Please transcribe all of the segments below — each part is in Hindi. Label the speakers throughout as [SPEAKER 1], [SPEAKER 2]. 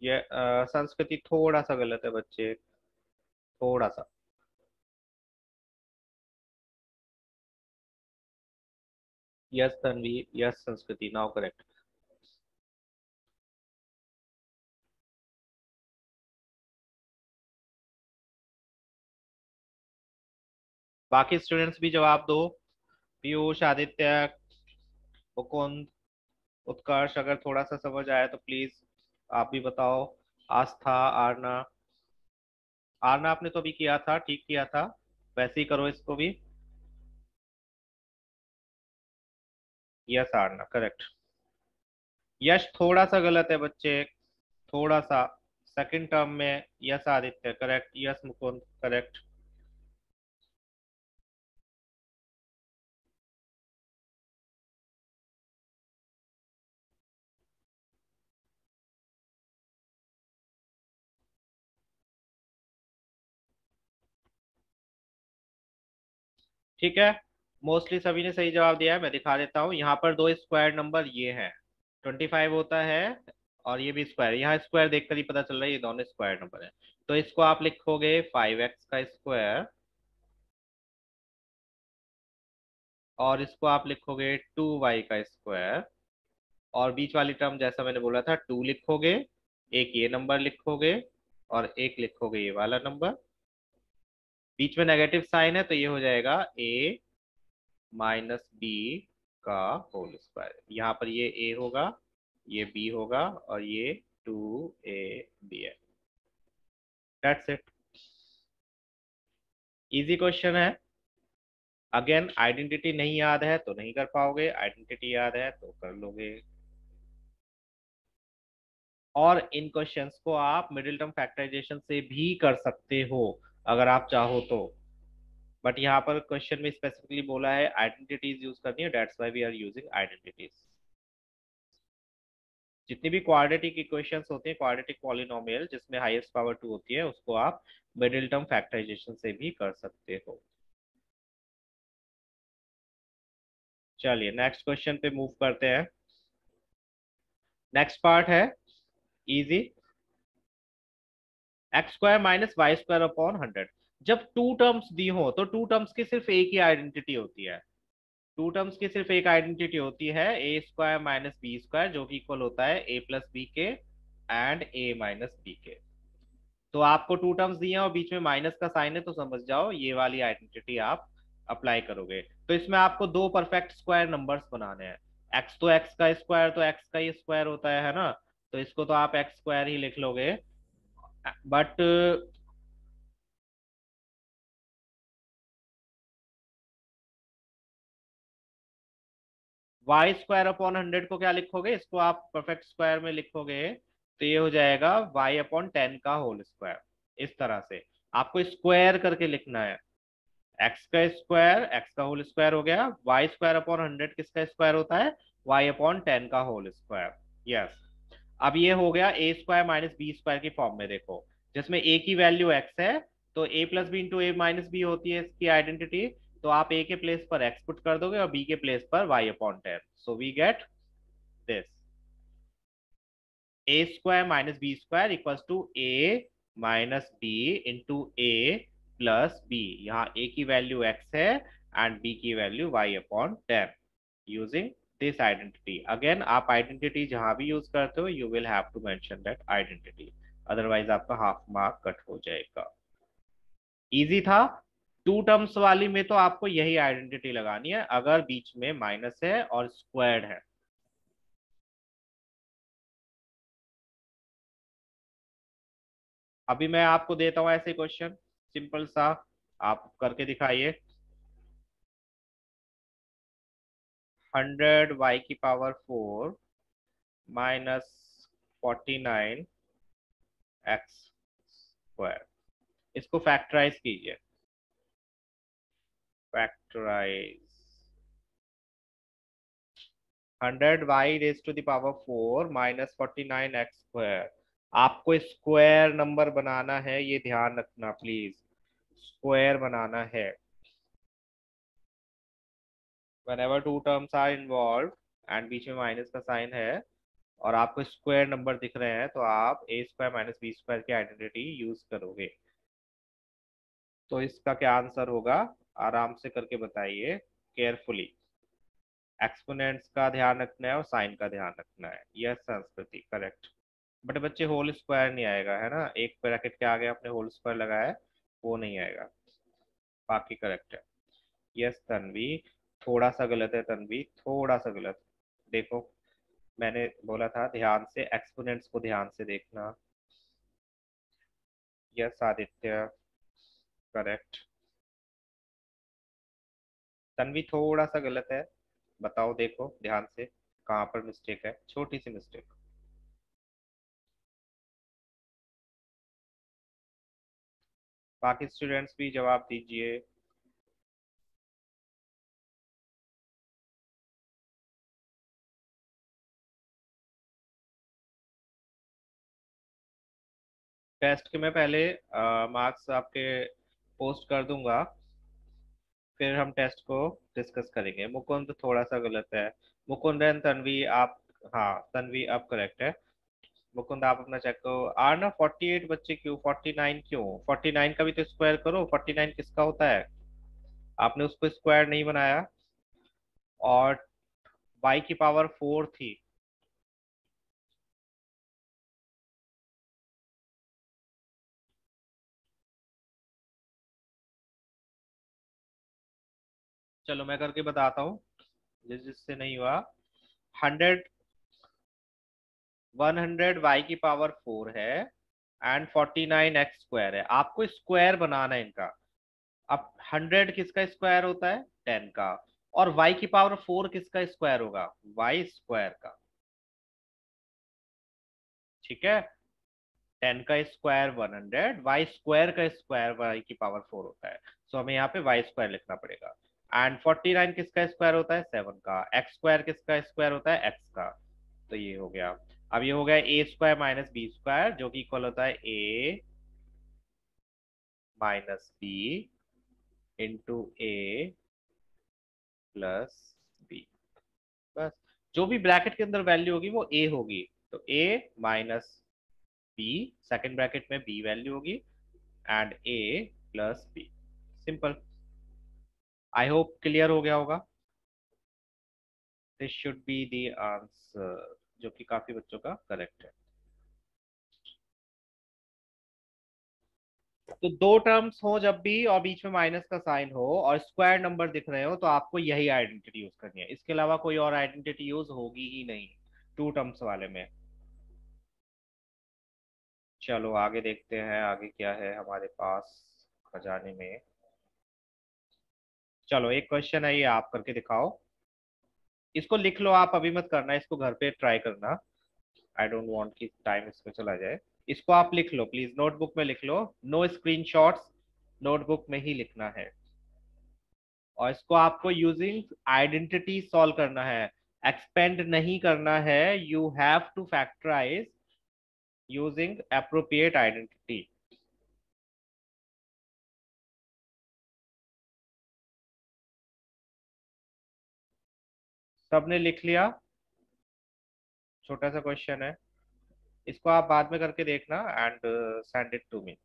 [SPEAKER 1] ये संस्कृति थोड़ा सा गलत है बच्चे, थोड़ा सा। यस तन्वी, यस संस्कृति, नाउ करेक्ट। बाकी स्टूडेंट्स भी जवाब दो। पीयूष, आदित्य, मुकुंद, उत्कर्ष, अगर थोड़ा सा समझ आया तो प्लीज आप भी बताओ। आस्था, आरना। आरना आपने तो अभी किया था, ठीक किया था, वैसे ही करो इसको भी। Yes Aarna correct. यश थोड़ा सा गलत है बच्चे, थोड़ा सा। सेकंड टर्म में yes Aditya correct, yes Mukund correct. ठीक है, मोस्टली सभी ने सही जवाब दिया है। मैं दिखा देता हूँ, यहाँ पर दो स्क्वायर नंबर ये हैं। 25 होता है और ये भी स्क्वायर, यहाँ स्क्वायर देखकर ही पता चल रहा है ये दोनों स्क्वायर नंबर है। तो इसको आप लिखोगे 5x का स्क्वायर, और इसको आप लिखोगे 2y का स्क्वायर, और बीच वाली टर्म जैसा मैंने बोला था 2 लिखोगे, एक ये नंबर लिखोगे, और एक लिखोगे ये वाला नंबर। बीच में नेगेटिव साइन है तो ये हो जाएगा a माइनस बी का होल स्क्वायर। यहाँ पर ये a होगा, ये b होगा, और ये 2ab है। That's it. इजी क्वेश्चन है। अगेन आइडेंटिटी नहीं याद है तो नहीं कर पाओगे, आइडेंटिटी याद है तो कर लोगे। और इन क्वेश्चंस को आप मिडिल टर्म फैक्टराइजेशन से भी कर सकते हो अगर आप चाहो तो। बट यहाँ पर क्वेश्चन में स्पेसिफिकली बोला है आइडेंटिटीज यूज करनी है, that's why we are using identities. जितनी भी क्वाड्रेटिक इक्वेशंस होती है, क्वाड्रेटिक पॉलिनोमियल जिसमें हाईएस्ट पावर 2 होती है, उसको आप मिडिल टर्म फैक्टराइजेशन से भी कर सकते हो। चलिए नेक्स्ट क्वेश्चन पे मूव करते हैं। नेक्स्ट पार्ट है easy. X square minus y square upon 100। जब टू टर्म्स दी हो तो टू टर्म्स की सिर्फ एक ही आइडेंटिटी होती है। टू टर्म्स की सिर्फ एक आइडेंटिटी होती है, A square minus b square, जो कि इक्वल होता है ए प्लस बी के एंड ए माइनस बी के। तो आपको टू टर्म्स दिए हैं और बीच में माइनस का साइन है, तो समझ जाओ ये वाली आइडेंटिटी आप अप्लाई करोगे। तो इसमें आपको दो परफेक्ट स्क्वायर नंबर्स बनाने हैं। एक्स तो एक्स का स्क्वायर तो एक्स का ही स्क्वायर होता है ना, तो इसको तो आप एक्स स्क्वायर ही लिख लोगे। बट वाई स्क्वायर अपॉन 100 को क्या लिखोगे, इसको आप परफेक्ट स्क्वायर में लिखोगे तो ये हो जाएगा वाई अपॉन 10 का होल स्क्वायर। इस तरह से आपको स्क्वायर करके लिखना है। एक्स का स्क्वायर एक्स का होल स्क्वायर हो गया, वाई स्क्वायर अपॉन 100 किसका स्क्वायर होता है, वाई अपॉन 10 का होल स्क्वायर। यस। अब ये हो गया ए स्क्वायर माइनस बी स्क्वायर की फॉर्म में, देखो जिसमें ए की वैल्यू एक्स है, तो ए प्लस बी इंटू ए माइनस बी होती है इसकी आइडेंटिटी। तो आप ए के प्लेस पर एक्स पुट कर दोगे और बी के प्लेस पर y upon 10, so we get this a square minus b square equals to a minus b into a plus b. यहाँ ए की वैल्यू एक्स है एंड बी की value y upon 10, using this identity. Again आप आइडेंटिटी जहां भी यूज करते हो you will have to mention that identity, otherwise आपका हाफ मार्क कट हो जाएगा। इजी था। टू टर्म्स वाली में तो आपको यही आइडेंटिटी लगानी है अगर बीच में माइनस है और स्क्वायर्ड है। अभी मैं आपको देता हूं ऐसे क्वेश्चन, सिंपल सा, आप करके दिखाइए। 100 y की पावर 4 माइनस 49 x स्क्वायर, इसको फैक्टराइज कीजिए। Factorise 100 y raise to the power 4 minus 49 x square. आपको स्क्वायर नंबर बनाना है, ये ध्यान रखना प्लीज, स्क्वायर बनाना है। whenever two terms are involved and बीच में माइनस का साइन है और आपको स्क्वायर नंबर दिख रहे हैं तो आप ए स्क्वायर माइनस बी स्क्वायर की आइडेंटिटी यूज करोगे। तो इसका क्या आंसर होगा, आराम से करके बताइए केयरफुली। एक्सपोनेंट्स का ध्यान रखना है और साइन का ध्यान रखना है। यस संस्कृति करेक्ट। बट बच्चे होल स्क्वायर नहीं आएगा है ना, एक ब्रैकेट के आगे आपने होल स्क्वायर लगाया है, वो नहीं आएगा। बाकी करेक्ट है। यस तन्वी, थोड़ा सा गलत है तन्वी, थोड़ा सा गलत। देखो मैंने बोला था ध्यान से एक्सपोनेंट्स को ध्यान से देखना। Yes Aditya correct. तन्वी थोड़ा सा गलत है, बताओ देखो ध्यान से कहाँ पर मिस्टेक है, छोटी सी मिस्टेक। बाकी स्टूडेंट्स भी जवाब दीजिए। टेस्ट के मैं पहले मार्क्स आपके पोस्ट कर दूंगा, फिर हम टेस्ट को डिस्कस करेंगे। मुकुंद थोड़ा सा गलत है। मुकुंद एंड तन्वी आप, हाँ तन्वी आप करेक्ट है। मुकुंद आप अपना चेक करो। आर ना 48 बच्चे क्यों, 49 क्यों, 49 का भी तो स्क्वायर करो। 49 किसका होता है, आपने उसको स्क्वायर नहीं बनाया। और y की पावर 4 थी। चलो मैं करके बताता हूँ जिससे नहीं हुआ। 100, 100 y की पावर 4 है एंड 49 एक्स स्क्वायर है। आपको स्क्वायर बनाना है इनका। अब 100 किसका स्क्वायर होता है, 10 का। और y की पावर 4 किसका स्क्वायर होगा, y स्क्वायर का। ठीक है, 10 का स्क्वायर 100, वाई स्क्वायर का स्क्वायर वाई की पावर 4 होता है। सो हमें यहाँ पे वाई स्क्वायर लिखना पड़ेगा। एंड 49 किसका स्क्वायर होता है, 7 का। एक्स स्क्वायर किसका स्क्वायर होता है, एक्स का। तो ये हो गया। अब ये हो गया ए स्क्वायर माइनस बी स्क्वायर, जो कि इक्वल होता है ए minus b into a plus B. बस, जो भी ब्रैकेट के अंदर वैल्यू होगी वो ए होगी। तो a minus b, second bracket में बी वैल्यू होगी, and a plus b. Simple. I hope clear हो गया होगा। This should be the answer, जो कि काफी बच्चों का करेक्ट है। तो दो टर्म्स हो जब भी और बीच में माइनस का साइन हो और स्क्वायर नंबर दिख रहे हो, तो आपको यही आइडेंटिटी यूज करनी है, इसके अलावा कोई और आइडेंटिटी यूज होगी ही नहीं टू टर्म्स वाले में। चलो आगे देखते हैं, आगे क्या है हमारे पास खजाने में। चलो एक क्वेश्चन है, ये आप करके दिखाओ। इसको लिख लो, आप अभी मत करना, इसको घर पे ट्राई करना। आई डोंट वांट कि टाइम इसमें चला जाए। इसको आप लिख लो प्लीज, नोटबुक में लिख लो। नो स्क्रीनशॉट्स, नोटबुक में ही लिखना है। और इसको आपको यूजिंग आइडेंटिटी सॉल्व करना है, एक्सपेंड नहीं करना है। You have to factorise using appropriate identity. सबने लिख लिया, छोटा सा क्वेश्चन है, इसको आप बाद में करके देखना and send it to me.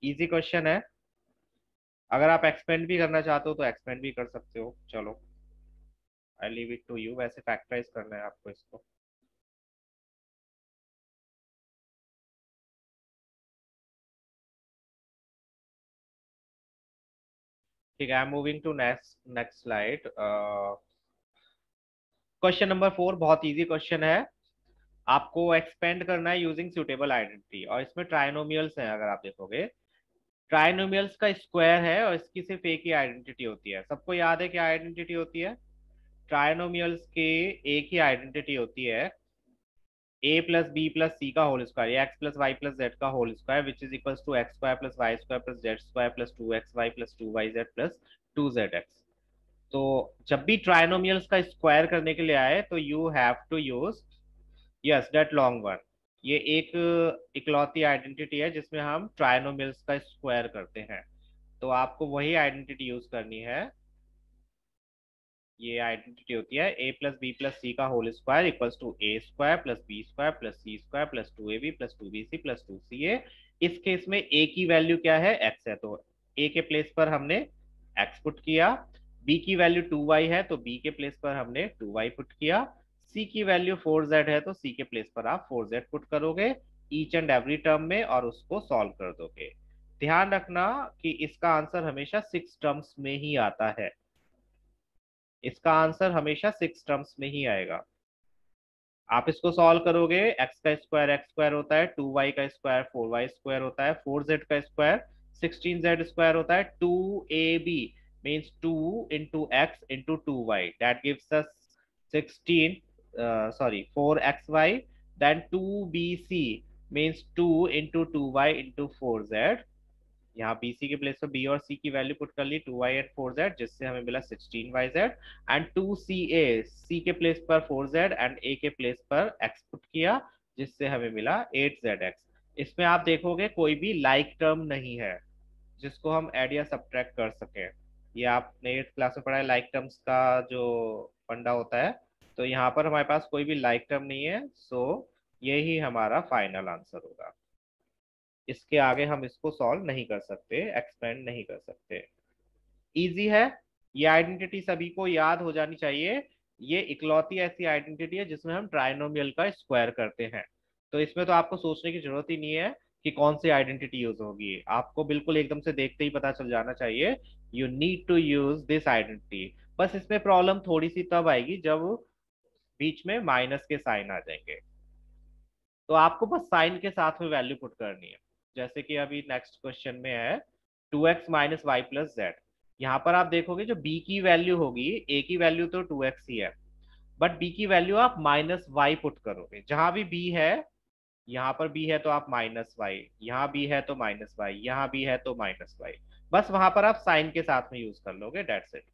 [SPEAKER 1] Easy question है, अगर आप एक्सपेंड भी करना चाहते हो तो एक्सपेंड भी कर सकते हो। चलो I leave it to you, वैसे फैक्टराइज करना है आपको इसको। ठीक है, I am moving to next next slide. Question number 4 बहुत इजी क्वेश्चन है। आपको एक्सपेंड करना है यूजिंग सुटेबल आइडेंटिटी, और इसमें ट्राइनोमियल्स हैं। अगर आप देखोगे, ट्राइनोमियल्स का स्क्वायर है और इसकी सिर्फ एक ही आइडेंटिटी होती है। सबको याद है क्या आइडेंटिटी होती है, ट्राइनोमियल्स के एक ही आइडेंटिटी होती है, ए प्लस बी प्लस सी का होल स्क्वायर, या x plus y plus z का whole square, which is equal to x square plus y square plus z square plus 2xy plus 2yz plus 2zx। तो जब भी ट्राइनोमियल्स का स्क्वायर करने के लिए आए तो you have to use, yes that long one. ये एक इकलौती आइडेंटिटी है जिसमें हम ट्राइनोमियल्स का स्क्वायर करते हैं। तो आपको वही आइडेंटिटी यूज करनी है। ये आइडेंटिटी होती है ए प्लस बी प्लस सी का whole square equals to A square plus B square plus C square plus two A B plus two B C plus two C A. इस केस में ए की वैल्यू क्या है, एक्स है, तो ए के प्लेस पर हमने एक्स पुट किया। बी की वैल्यू टू वाई है तो बी के प्लेस पर हमने टू वाई पुट किया। सी की वैल्यू फोर जेड है तो सी के प्लेस पर आप फोर जेड पुट करोगे ईच एंड एवरी टर्म में और उसको सॉल्व कर दोगे। ध्यान रखना कि इसका आंसर हमेशा सिक्स टर्म्स में ही आता है। इसका आंसर हमेशा सिक्स टर्म्स में ही आएगा। आप इसको सॉल्व करोगे, एक्स स्क्वायर होता है, टू वाई का स्क्वायर फोर वाई स्क्वायर होता है, फोर जेड का स्क्वायर सिक्सटीन जेड स्क्वायर होता है, two A b means two into x into two y that gives us sixteen, sorry four x y, then two B c means two into two y into four z. यहाँ BC के प्लेस पर B और C की वैल्यू पुट कर ली 2y एंड 4z जिससे हमें मिला 16yz एंड 2CA C के प्लेस पर 4z एंड A के प्लेस पर x पुट किया जिससे हमें मिला 8zx। इसमें आप देखोगे कोई भी लाइक टर्म नहीं है जिसको हम ऐड या सब्ट्रैक्ट कर सके। ये आपने 8th क्लास में पढ़ा है लाइक टर्म्स का जो फंडा होता है। तो यहाँ पर हमारे पास कोई भी लाइक टर्म नहीं है, सो यही हमारा फाइनल आंसर होगा। इसके आगे हम इसको सॉल्व नहीं कर सकते, एक्सपेंड नहीं कर सकते। इजी है, ये आइडेंटिटी सभी को याद हो जानी चाहिए। ये इकलौती ऐसी आइडेंटिटी है जिसमें हम ट्राइनोमियल का स्क्वायर करते हैं। तो इसमें तो आपको सोचने की जरूरत ही नहीं है कि कौन सी आइडेंटिटी यूज होगी, आपको बिल्कुल एकदम से देखते ही पता चल जाना चाहिए। You need to use this identity. बस इसमें प्रॉब्लम थोड़ी सी तब आएगी जब बीच में माइनस के साइन आ जाएंगे, तो आपको बस साइन के साथ में वैल्यू पुट करनी है। जैसे कि अभी नेक्स्ट क्वेश्चन में है 2x minus Y plus Z. यहाँ पर आप देखोगे जो b की वैल्यू होगी, a की वैल्यू तो 2x ही है, बट b की वैल्यू आप माइनस वाई पुट करोगे। जहां भी b है, यहाँ पर b है तो आप माइनस वाई, यहाँ b है तो माइनस वाई, यहाँ b है तो माइनस वाई, बस वहां पर आप साइन के साथ में यूज कर लोगे, डेट्स इट।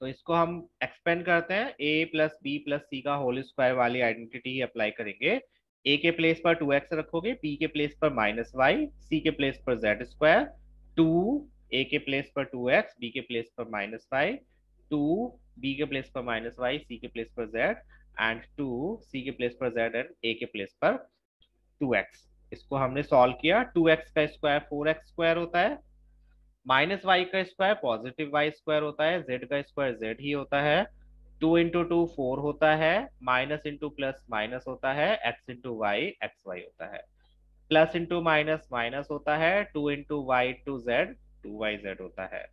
[SPEAKER 1] तो इसको हम एक्सपेंड करते हैं, ए प्लस बी प्लस सी का होल स्क्वायर वाली आइडेंटिटी ही अप्लाई करेंगे। ए के प्लेस पर 2x रखोगे, बी के प्लेस पर माइनस वाई, सी के प्लेस पर जेड स्क्वायर, टू ए के प्लेस पर 2x, बी के प्लेस पर माइनस वाई, टू बी के प्लेस पर माइनस वाई, सी के प्लेस पर जेड एंड टू सी के प्लेस पर जेड एंड ए के प्लेस पर 2x। इसको हमने सॉल्व किया, 2x का स्क्वायर 4x स्क्वायर होता है, माइनस वाई का स्क्वायर पॉजिटिव वाई स्क्वायर होता है, जेड का स्क्वायर जेड ही होता है, टू इंटू टू फोर होता है, माइनस इंटू प्लस माइनस होता है, x into y x y होता है, प्लस इंटू माइनस माइनस होता है, two into y two z two y z होता है,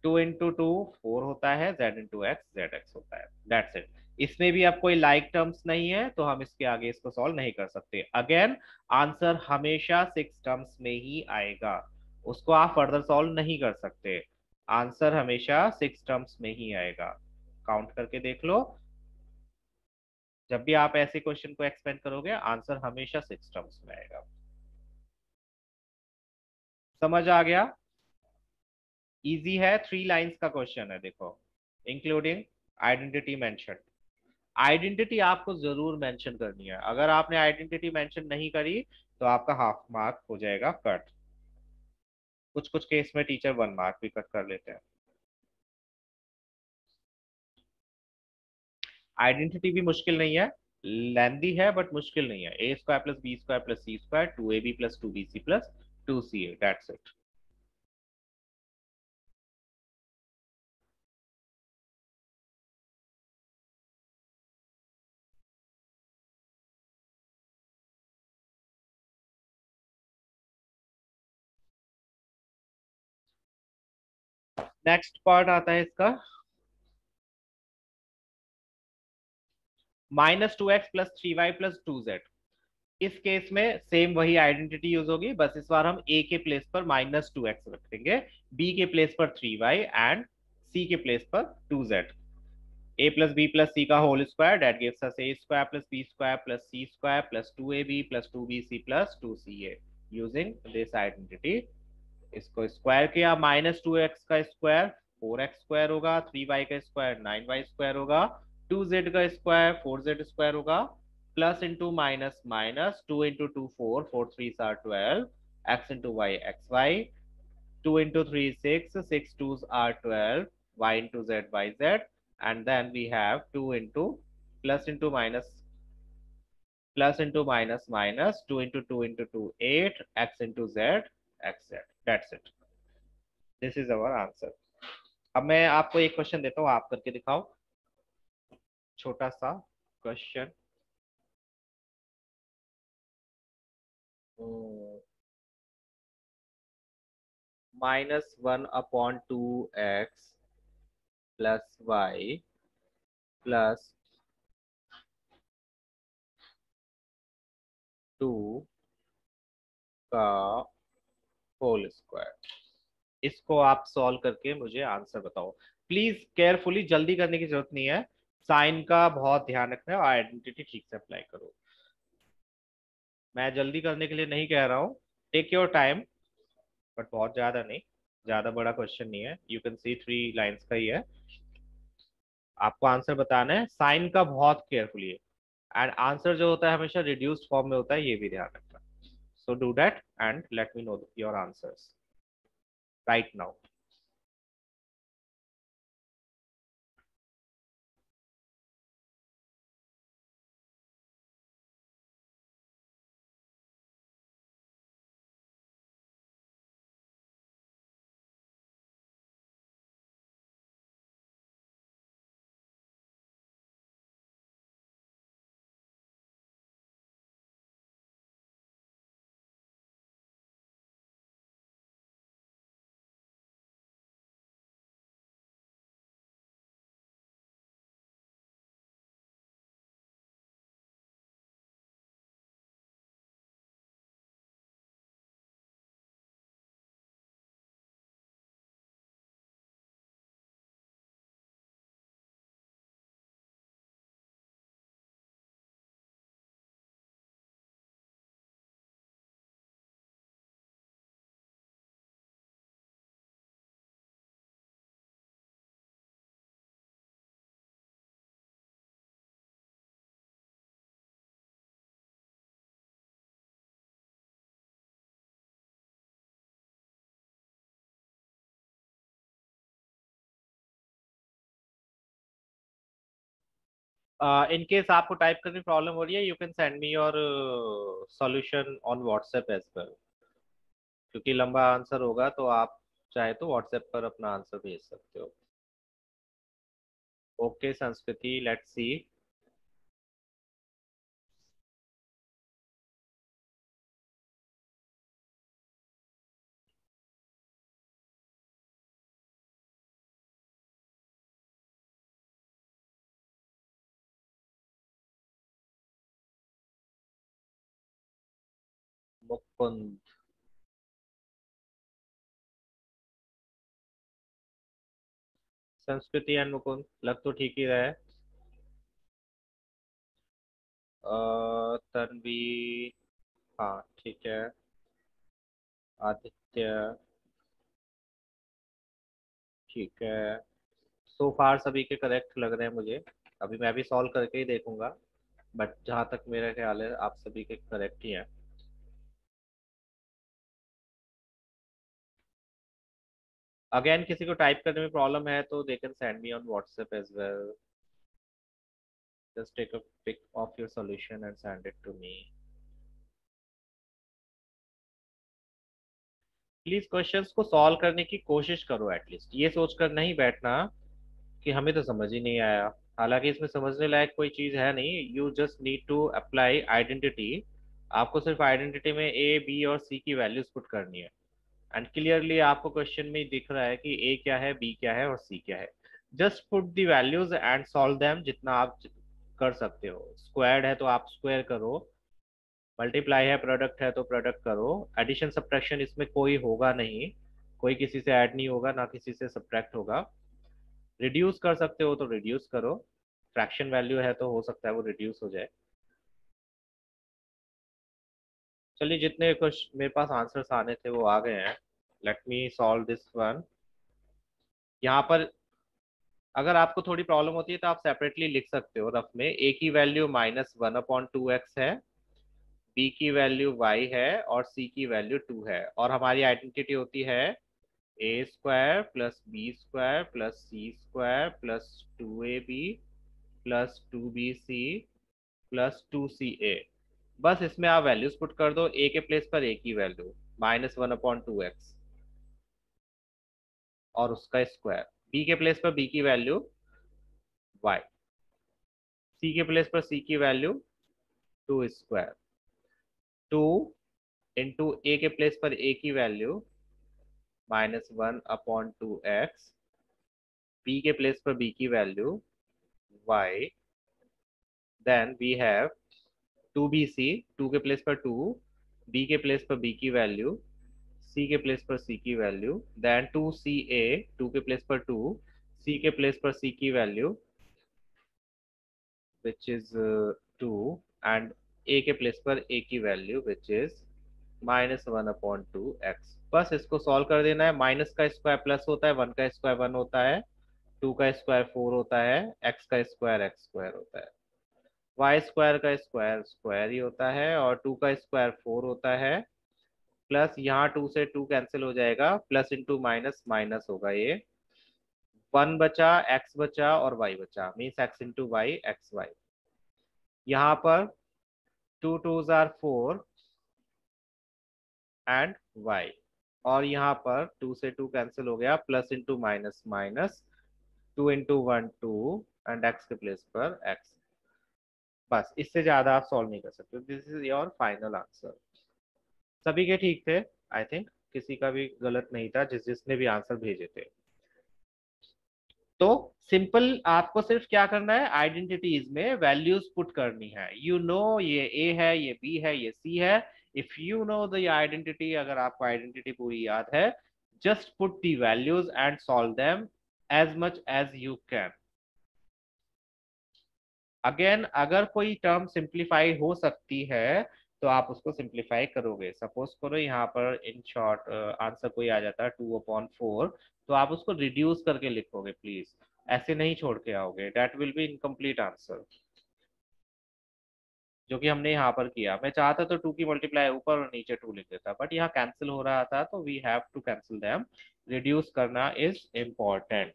[SPEAKER 1] टू इंटू टू फोर होता है, z into x z x होता है, दैट्स इट। इसमें भी अब कोई लाइक टर्म्स नहीं है तो हम इसके आगे इसको सॉल्व नहीं कर सकते। अगेन आंसर हमेशा सिक्स टर्म्स में ही आएगा, उसको आप फर्दर सॉल्व नहीं कर सकते। आंसर हमेशा सिक्स टर्म्स में ही आएगा, काउंट करके देख लो। जब भी आप ऐसे क्वेश्चन को एक्सपेंड करोगे आंसर हमेशा सिक्स टर्म्स में आएगा। समझ आ गया? इजी है, थ्री लाइंस का क्वेश्चन है देखो, इंक्लूडिंग आइडेंटिटी मेंशन। आइडेंटिटी आपको जरूर मेंशन करनी है, अगर आपने आइडेंटिटी मेंशन नहीं करी तो आपका हाफ मार्क हो जाएगा कट। कुछ कुछ केस में टीचर वन मार्क भी कट कर लेते हैं। आइडेंटिटी भी मुश्किल नहीं है, लेंदी है बट मुश्किल नहीं है। A square plus B square plus C square two A B plus two B C plus two C A, that's it. Next part आता है इसका, minus two X plus three Y plus two Z. इस केस में सेम वही आइडेंटिटी यूज होगी, बस इस बार हम ए के प्लेस पर माइनस टू एक्स रखेंगे, बी के प्लेस पर थ्री वाई एंड सी के प्लेस पर to Z. A plus B plus सी का whole square that gives us A square plus B square plus C square plus two A B plus two B C plus two C A. Using this identity इसको स्क्वायर किया, माइनस टू एक्स का स्क्वायर फोर एक्स स्क्वायर होगा, थ्री वाई का स्क्वायर नाइन वाई स्क्वायर होगा, टू जेड का स्क्वायर फोर जेड स्क्वायर होगा, plus into minus minus, two into two four, four three सा 12, x into y x y, 2 into 3 is 6, 6 twos are 12, y into z by z, and then we have 2 into plus into minus minus 2 into 2 into 2 8 x into z x z. That's it. This is our answer. अब मैं आपको एक क्वेश्चन देता हूँ, आप करके दिखाओ, छोटा सा question. -1/2x plus y plus 2 का होल स्क्वायर, इसको आप सॉल्व करके मुझे आंसर बताओ। प्लीज केयरफुली, जल्दी करने की जरूरत नहीं है, साइन का बहुत ध्यान रखना है और आइडेंटिटी ठीक से अप्लाई करो। मैं जल्दी करने के लिए नहीं कह रहा हूँ, टेक योर टाइम, बट बहुत ज्यादा नहीं, ज्यादा बड़ा क्वेश्चन नहीं है, यू कैन सी 3 लाइंस का ही है। आपको आंसर बताना है, साइन का बहुत केयरफुली है, एंड आंसर जो होता है हमेशा रिड्यूस्ड फॉर्म में होता है, ये भी ध्यान रखना। So do that and let me know your answers right now. In case आपको टाइप करने में प्रॉब्लम हो रही है, you can send me your solution on WhatsApp as well, क्योंकि लंबा आंसर होगा तो आप चाहे तो व्हाट्सएप पर अपना आंसर भेज सकते हो। ओके संस्कृति, लेट्स सी। मुकुंद, संस्कृति एंड मुकुंद लग तो ठीक ही रहा है। तन्वी, हाँ ठीक है। आदित्य, ठीक है। सो फार सभी के करेक्ट लग रहे हैं मुझे, अभी मैं भी सॉल्व करके ही देखूंगा, बट जहां तक मेरा ख्याल है आप सभी के करेक्ट ही हैं। अगेन किसी को टाइप करने में प्रॉब्लम है तो they can send me on WhatsApp as well, just take a pic of your solution and send it to me. Please questions को सॉल्व करने की कोशिश करो, एटलीस्ट ये सोचकर नहीं बैठना कि हमें तो समझ ही नहीं आया, हालांकि इसमें समझने लायक कोई चीज है नहीं। You just need to apply identity, आपको सिर्फ आइडेंटिटी में ए बी और सी की वैल्यूज पुट करनी है, एंड क्लियरली आपको क्वेश्चन में ही दिख रहा है कि ए क्या है, बी क्या है और सी क्या है। Just put the values and solve them जितना आप कर सकते हो। स्क्वायर्ड है तो आप स्क्वायर करो, मल्टीप्लाई है, प्रोडक्ट है तो प्रोडक्ट करो, एडिशन सब्ट्रैक्शन इसमें कोई होगा नहीं, कोई किसी से ऐड नहीं होगा ना किसी से सब्ट्रैक्ट होगा। रिड्यूस कर सकते हो तो रिड्यूस करो, फ्रैक्शन वैल्यू है तो हो सकता है वो रिड्यूस हो जाए। चलिए, जितने कुछ मेरे पास आंसर्स आने थे वो आ गए हैं। Let me solve this one. यहाँ पर अगर आपको थोड़ी प्रॉब्लम होती है तो आप सेपरेटली लिख सकते हो रफ में। ए की वैल्यू -1/2x है, बी की वैल्यू y है और सी की वैल्यू 2 है, और हमारी आइडेंटिटी होती है A square plus B square plus C square plus 2ab plus 2bc plus 2ca। बस इसमें आप वैल्यूज पुट कर दो, ए के प्लेस पर ए की वैल्यू -1/2x और उसका स्क्वायर, बी के प्लेस पर बी की वैल्यू y, सी के प्लेस पर सी की वैल्यू 2 स्क्वायर, 2 इंटू ए के प्लेस पर ए की वैल्यू -1/2x, बी के प्लेस पर बी की value y, then we have 2bc, 2 के प्लेस पर 2, बी के प्लेस पर बी की वैल्यू, सी के प्लेस पर सी की वैल्यू, देन 2ca, 2 के प्लेस पर 2, सी के प्लेस पर सी की value which is 2 and a के प्लेस पर a की वैल्यू which is -1/2x। बस इसको सॉल्व कर देना है। माइनस का स्क्वायर प्लस होता है, 1 का स्क्वायर 1 होता है, 2 का स्क्वायर 4 होता है, x का स्क्वायर x स्क्वायर होता है, y स्क्वायर का स्क्वायर स्क्वायर ही होता है और 2 का स्क्वायर 4 होता है, प्लस यहाँ 2 से 2 कैंसिल हो जाएगा, प्लस इंटू माइनस माइनस होगा, ये 1 बचा, x बचा और y बचा, means x into y x y. यहाँ पर 2 2s are 4 एंड y, और यहाँ पर 2 से 2 कैंसिल हो गया, plus into minus minus, 2 into 1 2 and x के प्लेस पर x। बस इससे ज्यादा आप सॉल्व नहीं कर सकते। This is your final answer. सभी के ठीक थे आई थिंक, किसी का भी गलत नहीं था जिसने भी आंसर भेजे थे। तो सिंपल आपको सिर्फ क्या करना है, आइडेंटिटीज में वैल्यूज पुट करनी है। यू नो ये ए है, ये बी है, ये सी है। If you know the identity, अगर आपको आइडेंटिटी पूरी याद है, just put the values and solve them as much as you can. Again अगर कोई टर्म सिंप्लीफाई हो सकती है तो आप उसको सिंप्लीफाई करोगे। सपोज करो यहाँ पर इन शॉर्ट आंसर कोई आ जाता है 2/4, तो आप उसको रिड्यूस करके लिखोगे प्लीज, ऐसे नहीं छोड़ के आओगे, that will be incomplete answer, जो कि हमने यहाँ पर किया। मैं चाहता तो 2 की मल्टीप्लाई ऊपर और नीचे 2 लिख देता, बट यहाँ कैंसिल हो रहा था तो we have to cancel them. Reduce करना is important.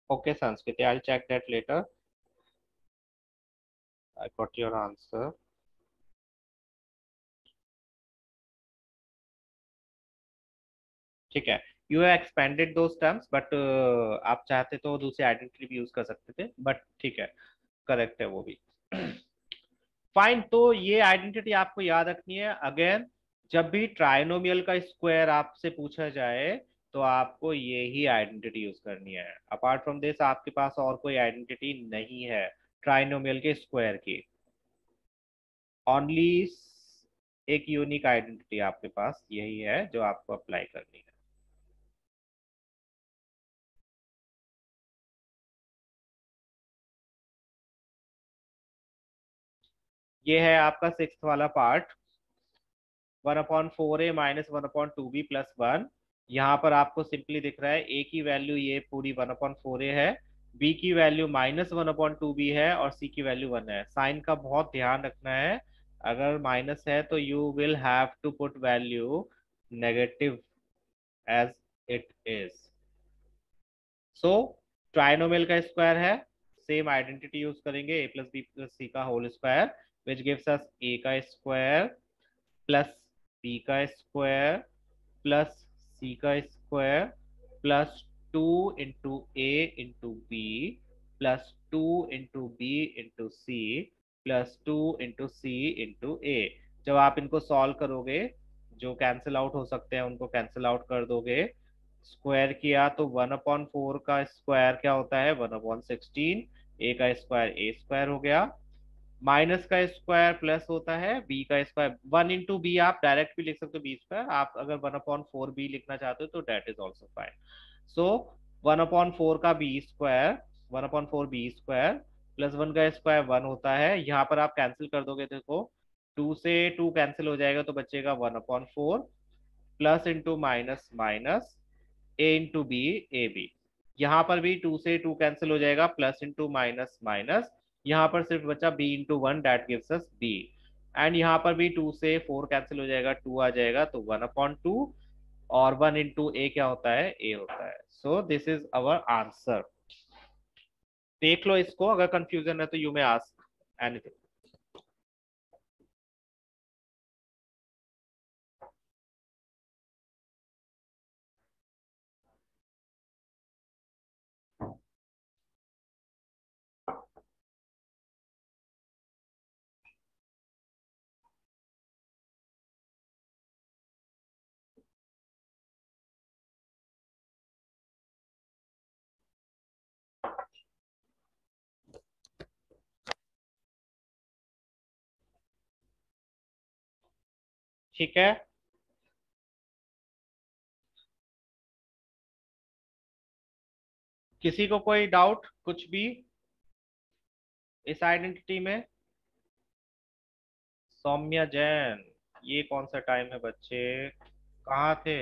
[SPEAKER 1] Okay, Sanskriti, I'll check that later. I got your answer. ठीक है, you have expanded those terms, but आप चाहते तो दूसरी आइडेंटिटी भी यूज कर सकते थे, बट ठीक है, करेक्ट है वो भी। फाइन, तो ये आइडेंटिटी आपको याद रखनी है। अगेन जब भी ट्राइनोमियल का स्क्वायर आपसे पूछा जाए तो आपको ये ही आइडेंटिटी यूज करनी है। अपार्ट फ्रॉम दिस आपके पास और कोई आइडेंटिटी नहीं है ट्राइनोमियल के स्क्वायर की। ओनली एक यूनिक आइडेंटिटी आपके पास यही है जो आपको अप्लाई करनी है। ये है आपका सिक्स्थ वाला part, 1/4a minus 1/2b plus 1। यहाँ पर आपको सिंपली दिख रहा है a की वैल्यू ये पूरी 1/4a है, b की वैल्यू -1/2b है और c की वैल्यू 1 है। साइन का बहुत ध्यान रखना है, अगर माइनस है तो you will have to put value negative as it is. So trinomial का स्क्वायर है, सेम आइडेंटिटी यूज करेंगे, a प्लस बी प्लस सी का whole square, which gives us a का स्क्वायर प्लस बी का स्क्वायर प्लस सी का square plus 2 into A into B plus 2 into B into C plus 2 into C into A. जब आप इनको सॉल्व करोगे, जो कैंसिल आउट हो सकते हैं उनको कैंसिल आउट कर दोगे, स्क्वायर किया तो 1/4 का स्क्वायर क्या होता है, 1/16, ए का स्क्वायर ए स्क्वायर हो गया, माइनस का स्क्वायर प्लस होता है बी का स्क्वायर, 1 इंटू बी आप डायरेक्ट भी लिख सकते हो बी स्क्वायर, आप अगर 1/4 बी लिखना चाहते हो तो that is also fine. So 1/4 का b square, 1/4 b square plus 1 का स्क्वायर 1 होता है। यहाँ पर आप कैंसिल कर दोगे, देखो 2 से 2 कैंसिल हो जाएगा तो बचेगा 1/4 plus into minus minus a into b a b. यहाँ पर भी 2 से 2 कैंसिल हो जाएगा, प्लस इंटू माइनस माइनस, यहाँ पर सिर्फ बचा b into one, that gives us b। And यहाँ पर भी 2 से 4 कैंसिल हो जाएगा, 2 आ जाएगा, तो 1/2। और 1 इंटू ए क्या होता है, ए होता है। So this is our answer. देख लो इसको, अगर कंफ्यूजन है तो यू मे आस्क एनीथिंग। ठीक है, किसी को कोई डाउट कुछ भी इस आइडेंटिटी में? सौम्या जैन, ये कौन सा टाइम है बच्चे, कहाँ थे?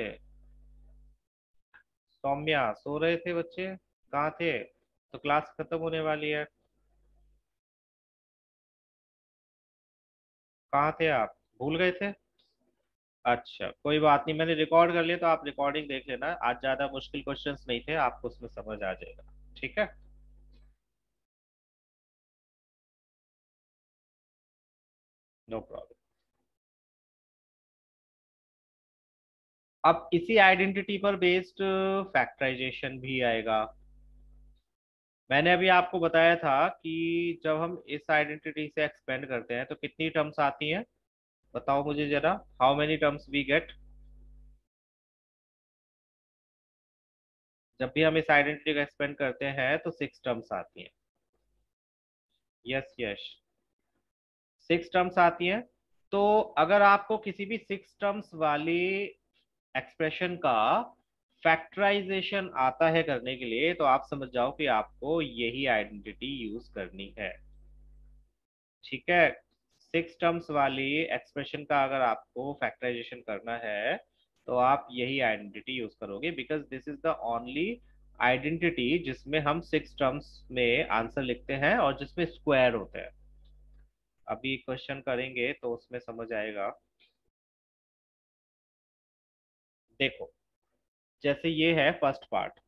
[SPEAKER 1] सौम्या सो रहे थे बच्चे, कहाँ थे? तो क्लास खत्म होने वाली है, कहाँ थे आप, भूल गए थे? अच्छा कोई बात नहीं, मैंने रिकॉर्ड कर लिया, तो आप रिकॉर्डिंग देख लेना। आज ज्यादा मुश्किल क्वेश्चंस नहीं थे, आपको उसमें समझ आ जाएगा। ठीक है, नो प्रॉब्लम। अब इसी आइडेंटिटी पर बेस्ड फैक्टराइजेशन भी आएगा। मैंने अभी आपको बताया था कि जब हम इस आइडेंटिटी से एक्सपेंड करते हैं तो कितनी टर्म्स आती हैं, बताओ मुझे जरा, how many terms we get? जब भी हम इस आइडेंटिटी को एक्सपेंड करते हैं तो 6 टर्म्स आती हैं। यस यस, 6 टर्म्स आती हैं। तो अगर आपको किसी भी 6 टर्म्स वाली एक्सप्रेशन का फैक्टराइजेशन आता है करने के लिए, तो आप समझ जाओ कि आपको यही आइडेंटिटी यूज करनी है। ठीक है, 6 टर्म्स वाली एक्सप्रेशन का अगर आपको फैक्टराइजेशन करना है तो आप यही आइडेंटिटी यूज करोगे, because this is the only identity जिसमें हम 6 टर्म्स में आंसर लिखते हैं और जिसमें स्क्वायर होते हैं। अभी क्वेश्चन करेंगे तो उसमें समझ आएगा। देखो, जैसे ये है फर्स्ट पार्ट,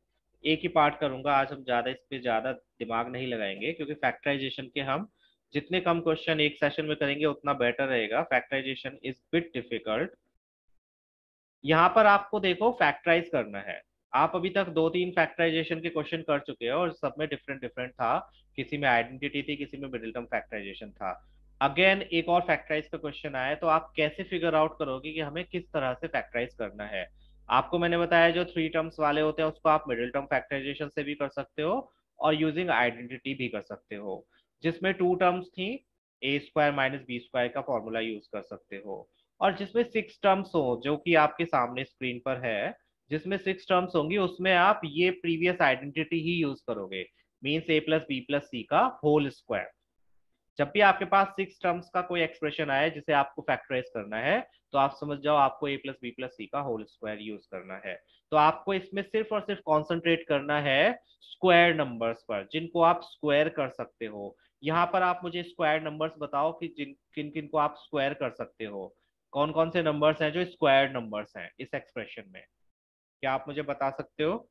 [SPEAKER 1] एक ही पार्ट करूंगा आज, हम ज्यादा इस पे ज्यादा दिमाग नहीं लगाएंगे, क्योंकि फैक्टराइजेशन के हम जितने कम क्वेश्चन एक सेशन में करेंगे उतना बेटर रहेगा। Factorisation is bit difficult. यहाँ पर आपको देखो फैक्टराइज करना है। आप अभी तक 2-3 फैक्टराइजेशन के क्वेश्चन कर चुके हो और सब में डिफरेंट डिफरेंट था। किसी में आइडेंटिटी थी, किसी में मिडिल टर्म फैक्टराइजेशन था। अगेन एक और फैक्टराइज का क्वेश्चन आया, तो आप कैसे फिगर आउट करोगे कि हमें किस तरह से फैक्टराइज करना है? आपको मैंने बताया जो 3 टर्म्स वाले होते हैं उसको आप मिडिल टर्म फैक्टराइजेशन से भी कर सकते हो और यूजिंग आइडेंटिटी भी कर सकते हो। जिसमें 2 टर्म्स थी, ए स्क्वायर माइनस बी स्क्वायर का फॉर्मूला यूज कर सकते हो। और जिसमें 6 टर्म्स हो, जो कि आपके सामने स्क्रीन पर है, जिसमें 6 टर्म्स होंगी उसमें आप ये प्रीवियस आइडेंटिटी ही यूज करोगे, मीन्स ए प्लस बी प्लस सी का होल स्क्वायर। जब भी आपके पास 6 टर्म्स का कोई एक्सप्रेशन आए जिसे आपको फैक्टराइज करना है, तो आप समझ जाओ आपको ए प्लस बी प्लस सी का होल स्क्वायर यूज करना है। तो आपको इसमें सिर्फ और सिर्फ कॉन्सेंट्रेट करना है स्क्वायर नंबर्स पर, जिनको आप स्क्वायर कर सकते हो। यहाँ पर आप मुझे स्क्वायर नंबर्स बताओ कि जिन किन किन को आप स्क्वायर कर सकते हो। कौन कौन से नंबर्स हैं जो स्क्वायर नंबर्स हैं इस एक्सप्रेशन में, क्या आप मुझे बता सकते हो?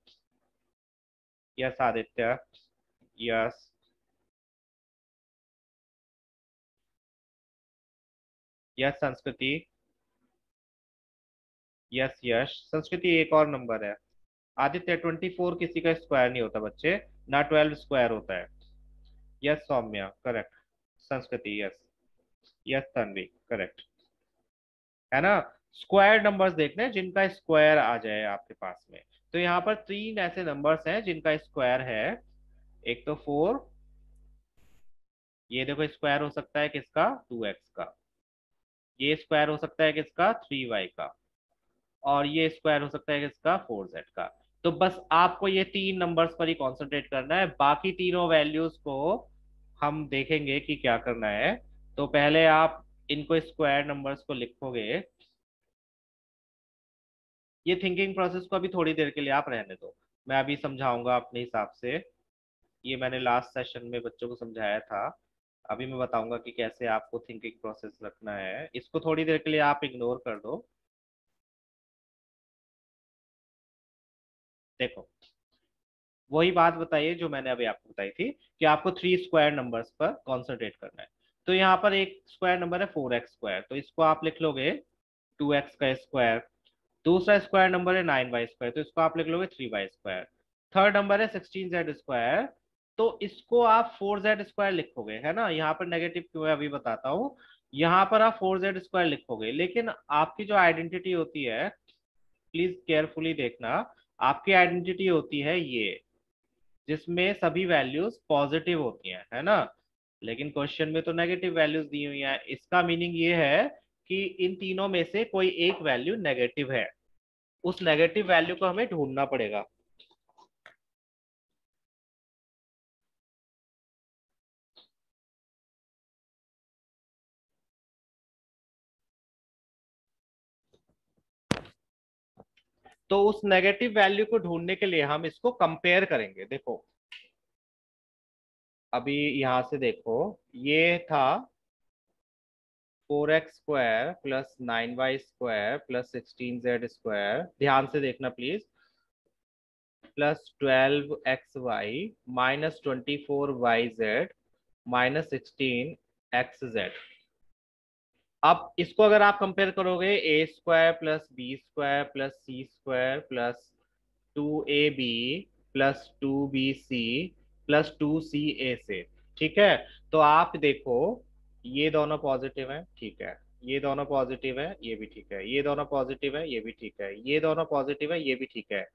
[SPEAKER 1] Yes Aditya, yes. यस संस्कृति, यस यश, संस्कृति एक और नंबर है। आदित्य 24 किसी का स्क्वायर नहीं होता बच्चे, ना 12 स्क्वायर होता है। Yes Saumya correct. Sanskriti yes. Yes Tanvi correct. है ना? स्क्वायर नंबर्स देखने हैं जिनका स्क्वायर आ जाए आपके पास में। तो यहाँ पर 3 ऐसे नंबर्स हैं जिनका स्क्वायर है। एक तो 4, ये देखो स्क्वायर हो सकता है किसका, 2x का। ये स्क्वायर हो सकता है किसका, 3y का। और ये स्क्वायर हो सकता है किसका, 4z का। तो बस आपको ये 3 नंबर्स पर ही कॉन्सेंट्रेट करना है, बाकी तीनों वैल्यूज को हम देखेंगे कि क्या करना है। तो पहले आप इनको स्क्वायर नंबर्स को लिखोगे। ये थिंकिंग प्रोसेस को अभी थोड़ी देर के लिए आप रहने दो, मैं अभी समझाऊंगा अपने हिसाब से। ये मैंने लास्ट सेशन में बच्चों को समझाया था। अभी मैं बताऊंगा कि कैसे आपको थिंकिंग प्रोसेस रखना है। इसको थोड़ी देर के लिए आप इग्नोर कर दो। देखो, वही बात बताइए जो मैंने अभी आपको बताई थी कि आपको थ्री स्क्वायर नंबर्स पर कॉन्सेंट्रेट करना है। तो यहाँ पर एक स्क्वायर नंबर है 4x स्क्वायर, तो इसको आप लिख लोगे 2x का स्क्वायर। दूसरा स्क्वायर नंबर है 9y स्क्वायर, तो इसको आप लिख लोगे 3y स्क्वायर। थर्ड नंबर है 16z स्क्वायर, तो इसको आप 4z स्क्वायर लिखोगे, है ना। यहाँ पर नेगेटिव क्यों है अभी बताता हूँ। यहाँ पर आप 4z स्क्वायर लिखोगे, लेकिन आपकी जो आइडेंटिटी होती है, प्लीज केयरफुली देखना, आपकी आइडेंटिटी होती है ये, जिसमें सभी वैल्यूज पॉजिटिव होती हैं, है ना। लेकिन क्वेश्चन में तो नेगेटिव वैल्यूज दी हुई हैं। इसका मीनिंग ये है कि इन तीनों में से कोई एक वैल्यू नेगेटिव है, उस नेगेटिव वैल्यू को हमें ढूंढना पड़ेगा। तो उस नेगेटिव वैल्यू को ढूंढने के लिए हम इसको कंपेयर करेंगे। देखो, अभी यहां से देखो, ये था 4x square plus 9y square plus 16z square, ध्यान से देखना please, plus 12xy minus 24yz minus 16xz। अब इसको अगर आप कंपेयर करोगे a² plus b² plus c² plus 2ab plus 2bc plus 2ca से, ठीक है। तो आप देखो, ये दोनों पॉजिटिव हैं, ठीक है। ये दोनों पॉजिटिव है, ये भी ठीक है। ये दोनों पॉजिटिव है, ये भी ठीक है। ये दोनों पॉजिटिव है, ये भी ठीक है।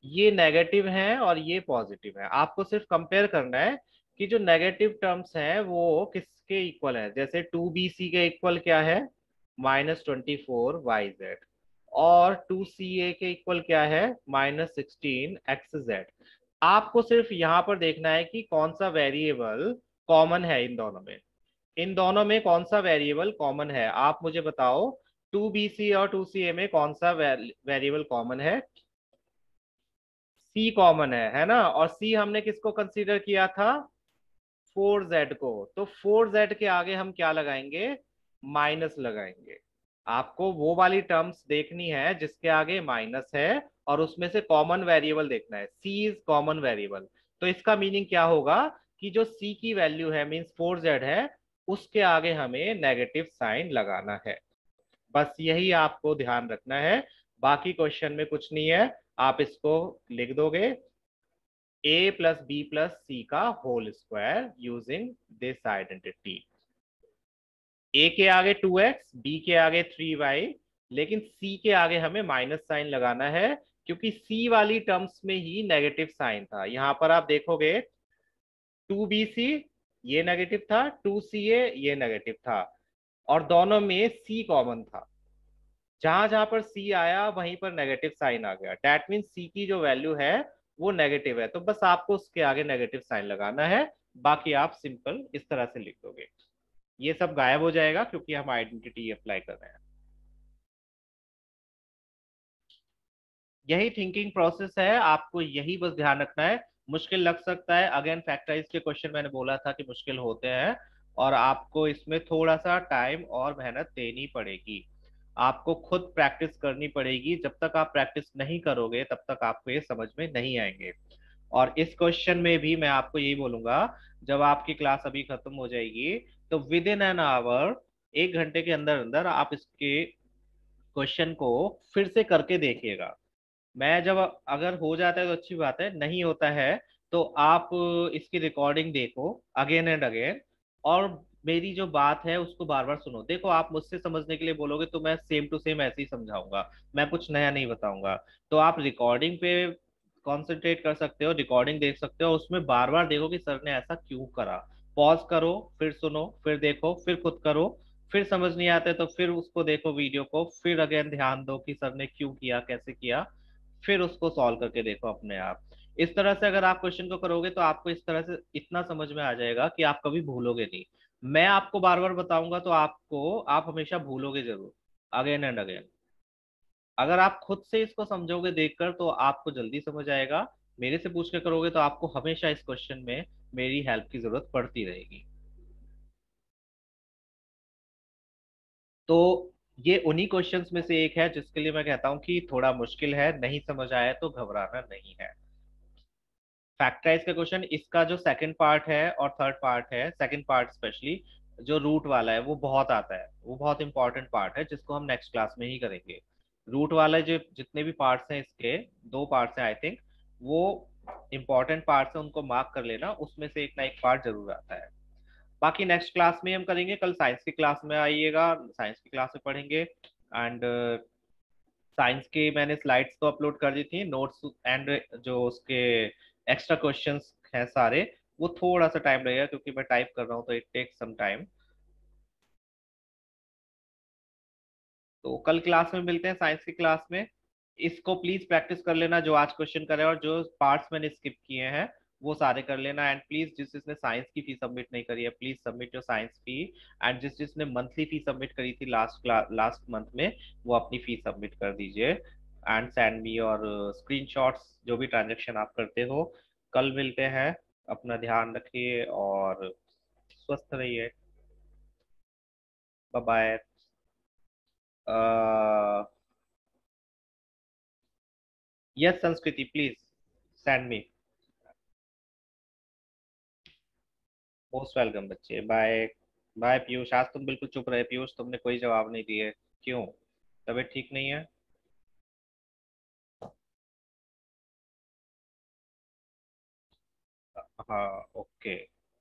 [SPEAKER 1] ये नेगेटिव है और ये पॉजिटिव है। आपको सिर्फ कंपेयर करना है कि जो नेगेटिव टर्म्स हैं वो किसके इक्वल है। जैसे 2bc के इक्वल क्या है, -24yz, और 2ca के इक्वल क्या है, -16xz। आपको सिर्फ यहां पर देखना है कि कौन सा वेरिएबल कॉमन है इन दोनों में। इन दोनों में कौन सा वेरिएबल कॉमन है, आप मुझे बताओ। 2bc और 2ca में कौन सा वेरिएबल कॉमन है? सी कॉमन है ना। और सी हमने किसको कंसीडर किया था? 4z को। तो 4z के आगे हम क्या लगाएंगे? माइनस लगाएंगे। आपको वो वाली टर्म्स देखनी है जिसके आगे माइनस है, और उसमें से कॉमन वेरिएबल देखना है। सी इज कॉमन वेरिएबल। तो इसका मीनिंग क्या होगा कि जो सी की वैल्यू है, मीन्स 4z है, उसके आगे हमें नेगेटिव साइन लगाना है। बस यही आपको ध्यान रखना है, बाकी क्वेश्चन में कुछ नहीं है। आप इसको लिख दोगे, a प्लस बी प्लस सी का whole square using this identity. a के आगे 2x, b के आगे 3y, लेकिन c के आगे हमें माइनस साइन लगाना है, क्योंकि c वाली टर्म्स में ही नेगेटिव साइन था। यहां पर आप देखोगे 2bc ये नेगेटिव था, 2ca ये नेगेटिव था, और दोनों में c कॉमन था। जहां जहां पर सी आया वहीं पर नेगेटिव साइन आ गया। डैट मीन सी की जो वैल्यू है वो नेगेटिव है, तो बस आपको उसके आगे नेगेटिव साइन लगाना है। बाकी आप सिंपल इस तरह से लिख दोगे, ये सब गायब हो जाएगा क्योंकि हम आइडेंटिटी अप्लाई कर रहे हैं। यही थिंकिंग प्रोसेस है, आपको यही बस ध्यान रखना है। मुश्किल लग सकता है, अगेन फैक्टराइज के क्वेश्चन मैंने बोला था कि मुश्किल होते हैं, और आपको इसमें थोड़ा सा टाइम और मेहनत देनी पड़ेगी। आपको खुद प्रैक्टिस करनी पड़ेगी। जब तक आप प्रैक्टिस नहीं करोगे तब तक आपको ये समझ में नहीं आएंगे। और इस क्वेश्चन में भी मैं आपको यही बोलूंगा, जब आपकी क्लास अभी खत्म हो जाएगी तो विद इन एन आवर, 1 घंटे के अंदर अंदर आप इसके क्वेश्चन को फिर से करके देखिएगा। मैं जब, अगर हो जाता है तो अच्छी बात है, नहीं होता है तो आप इसकी रिकॉर्डिंग देखो अगेन एंड अगेन, और मेरी जो बात है उसको बार बार सुनो। देखो, आप मुझसे समझने के लिए बोलोगे तो मैं सेम टू सेम ऐसे ही समझाऊंगा, मैं कुछ नया नहीं बताऊंगा। तो आप रिकॉर्डिंग पे कंसंट्रेट कर सकते हो, रिकॉर्डिंग देख सकते हो, उसमें बार बार देखो कि सर ने ऐसा क्यों करा। पॉज करो, फिर सुनो, फिर देखो, फिर खुद करो। फिर समझ नहीं आते तो फिर उसको देखो वीडियो को, फिर अगेन ध्यान दो कि सर ने क्यों किया, कैसे किया, फिर उसको सॉल्व करके देखो अपने आप। इस तरह से अगर आप क्वेश्चन को करोगे तो आपको इस तरह से इतना समझ में आ जाएगा कि आप कभी भूलोगे नहीं। मैं आपको बार बार बताऊंगा तो आप हमेशा भूलोगे जरूर, अगेन एंड अगेन। अगर आप खुद से इसको समझोगे देखकर तो आपको जल्दी समझ आएगा। मेरे से पूछ के करोगे तो आपको हमेशा इस क्वेश्चन में मेरी हेल्प की जरूरत पड़ती रहेगी। तो ये उन्हीं क्वेश्चंस में से एक है जिसके लिए मैं कहता हूँ कि थोड़ा मुश्किल है, नहीं समझ आया तो घबराना नहीं है। फैक्टराइज का क्वेश्चन, इसका जो सेकंड पार्ट है और थर्ड पार्ट है, सेकंड पार्ट स्पेशली जो रूट वाला है वो बहुत आता है, वो बहुत इंपॉर्टेंट पार्ट है जिसको हम नेक्स्ट क्लास में ही करेंगे। रूट वाला जो जितने भी पार्ट्स हैं इसके, दो पार्ट्स हैं आई थिंक, वो इंपॉर्टेंट पार्ट्स हैं, उनको मार्क कर लेना, उसमें से एक ना एक पार्ट जरूर आता है। बाकी नेक्स्ट क्लास में हम करेंगे, कल साइंस की क्लास में आइएगा, साइंस की क्लास में पढ़ेंगे। एंड साइंस की मैंने स्लाइड्स तो अपलोड कर दी थी, नोट्स एंड जो उसके एक्स्ट्रा क्वेश्चंस हैं सारे, वो थोड़ा सा टाइम लगेगा क्योंकि मैं टाइप कर रहा हूँ तो इट टेक्स सम टाइम। तो कल क्लास में मिलते हैं, साइंस की क्लास में। इसको प्लीज प्रैक्टिस कर लेना जो आज क्वेश्चन करे, और जो पार्ट्स मैंने स्किप किए हैं वो सारे कर लेना। एंड प्लीज जिस जिसने साइंस की फी सबमिट नहीं करी है, please submit your science fee. And जिस जिसने मंथली फी सबमिट करी थी लास्ट मंथ में, वो अपनी फी सबमिट कर दीजिए। एंड सेंड मी और स्क्रीनशॉट्स जो भी ट्रांजेक्शन आप करते हो। कल मिलते हैं, अपना ध्यान रखिए और स्वस्थ रहिए। Bye bye. Yes Sanskriti, please send me. Most welcome बच्चे, बाय। बाय पीयूष, आज तुम बिल्कुल चुप रहे पीयूष, तुमने कोई जवाब नहीं दिए, क्यों? तबीयत ठीक नहीं है? हाँ, ओके।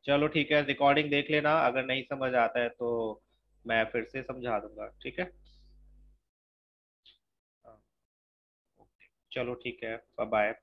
[SPEAKER 1] चलो ठीक है, रिकॉर्डिंग देख लेना, अगर नहीं समझ आता है तो मैं फिर से समझा दूंगा, ठीक है? हाँ, ओके। चलो ठीक है, बाय बाय।